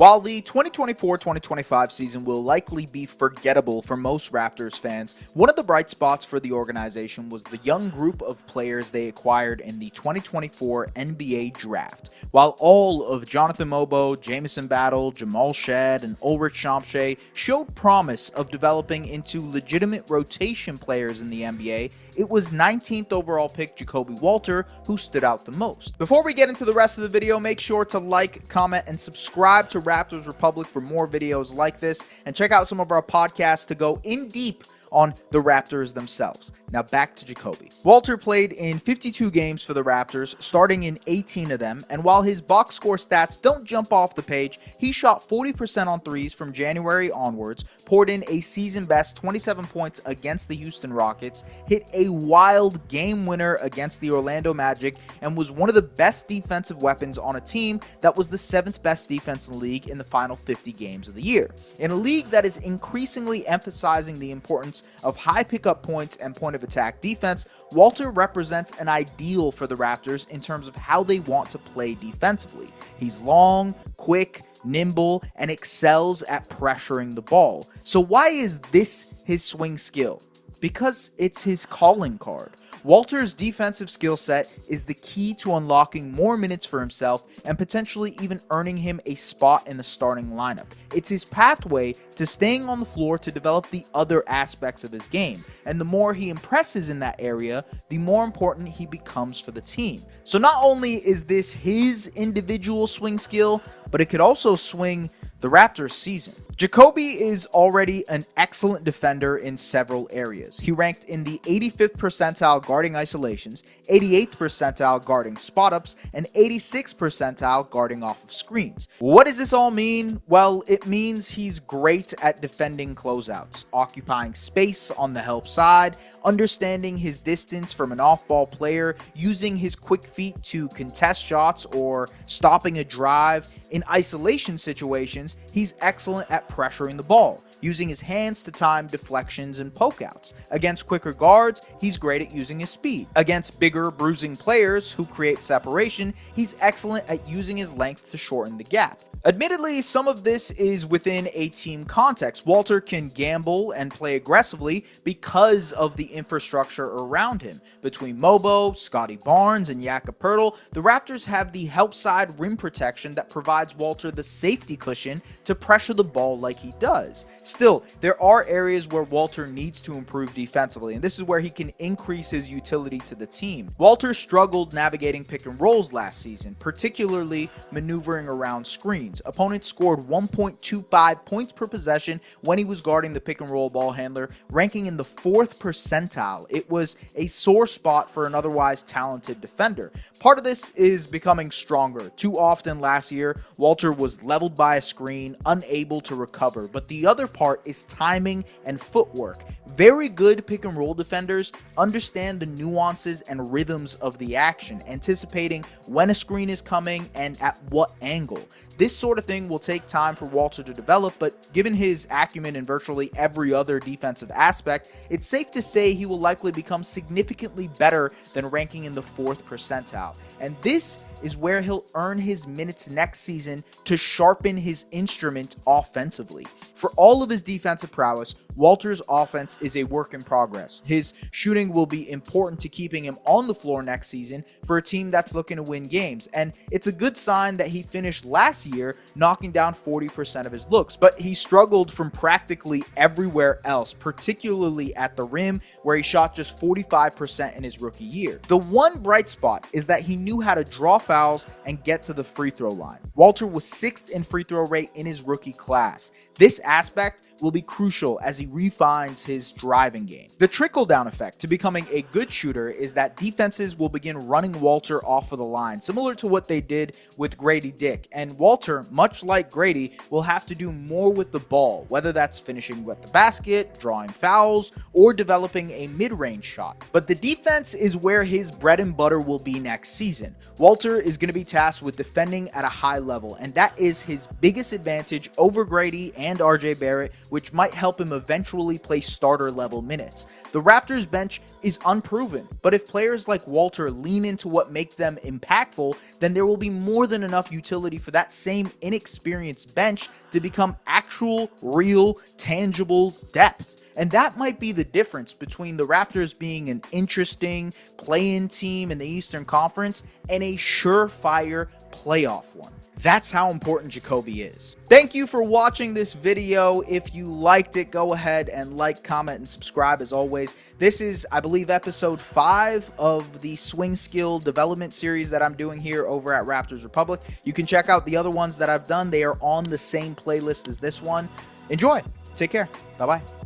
While the 2024-2025 season will likely be forgettable for most Raptors fans, one of the bright spots for the organization was the young group of players they acquired in the 2024 NBA Draft. While all of Jonathan Mobo, Jamison Battle, Jamal Shead, and Ulrich Champche showed promise of developing into legitimate rotation players in the NBA, it was 19th overall pick Ja'Kobe Walter who stood out the most. Before we get into the rest of the video, make sure to like, comment, and subscribe to Raptors Republic for more videos like this, and check out some of our podcasts to go in deep on the Raptors themselves. Now back to Ja'Kobe. Walter played in 52 games for the Raptors, starting in 18 of them, and while his box score stats don't jump off the page, he shot 40% on threes from January onwards, poured in a season-best 27 points against the Houston Rockets, hit a wild game winner against the Orlando Magic, and was one of the best defensive weapons on a team that was the 7th best defense in the league in the final 50 games of the year. In a league that is increasingly emphasizing the importance of high pickup points and point of attack defense, Walter represents an ideal for the Raptors in terms of how they want to play defensively. He's long, quick, nimble, and excels at pressuring the ball. So why is this his swing skill? Because it's his calling card. Walter's defensive skill set is the key to unlocking more minutes for himself and potentially even earning him a spot in the starting lineup. It's his pathway to staying on the floor to develop the other aspects of his game, and the more he impresses in that area, the more important he becomes for the team. So not only is this his individual swing skill, but it could also swing the Raptors season. Ja'Kobe is already an excellent defender in several areas. He ranked in the 85th percentile guarding isolations, 88th percentile guarding spot-ups, and 86th percentile guarding off of screens. What does this all mean? Well, it means he's great at defending closeouts, occupying space on the help side, understanding his distance from an off-ball player, using his quick feet to contest shots or stopping a drive. In isolation situations, he's excellent at pressuring the ball, using his hands to time deflections and pokeouts. Against quicker guards, he's great at using his speed. Against bigger, bruising players who create separation, he's excellent at using his length to shorten the gap. Admittedly, some of this is within a team context. Walter can gamble and play aggressively because of the infrastructure around him. Between Mobo, Scotty Barnes, and Jakob Poeltl, the Raptors have the help side rim protection that provides Walter the safety cushion to pressure the ball like he does. Still, there are areas where Walter needs to improve defensively, and this is where he can increase his utility to the team. Walter struggled navigating pick and rolls last season, particularly maneuvering around screens. Opponents scored 1.25 points per possession when he was guarding the pick and roll ball handler, ranking in the 4th percentile. It was a sore spot for an otherwise talented defender. Part of this is becoming stronger. Too often last year, Walter was leveled by a screen, unable to recover, but the other part is timing and footwork. Very good pick and roll defenders understand the nuances and rhythms of the action, anticipating when a screen is coming and at what angle. This sort of thing will take time for Walter to develop, but given his acumen in virtually every other defensive aspect, it's safe to say he will likely become significantly better than ranking in the 4th percentile. And this is where he'll earn his minutes next season to sharpen his instrument offensively. For all of his defensive prowess, Walter's offense is a work in progress. His shooting will be important to keeping him on the floor next season for a team that's looking to win games, and it's a good sign that he finished last year knocking down 40% of his looks, but he struggled from practically everywhere else, particularly at the rim, where he shot just 45% in his rookie year. The one bright spot is that he knew how to draw fouls and get to the free throw line. Walter was 6th in free throw rate in his rookie class. This aspect will be crucial as he refines his driving game. The trickle-down effect to becoming a good shooter is that defenses will begin running Walter off of the line, similar to what they did with Grady Dick. And Walter, much like Grady, will have to do more with the ball, whether that's finishing at the basket, drawing fouls, or developing a mid-range shot. But the defense is where his bread and butter will be next season. Walter is going to be tasked with defending at a high level, and that is his biggest advantage over Grady and RJ Barrett, which might help him eventually play starter level minutes. The Raptors bench is unproven, but if players like Walter lean into what make them impactful, then there will be more than enough utility for that same inexperienced bench to become actual, real, tangible depth. And that might be the difference between the Raptors being an interesting play-in team in the Eastern Conference and a surefire playoff one. That's how important Jacoby is. Thank you for watching this video. If you liked it, go ahead and like, comment, and subscribe as always. This is, I believe, episode 5 of the swing skill development series that I'm doing here over at Raptors Republic. You can check out the other ones that I've done. They are on the same playlist as this one. Enjoy. Take care. Bye-bye.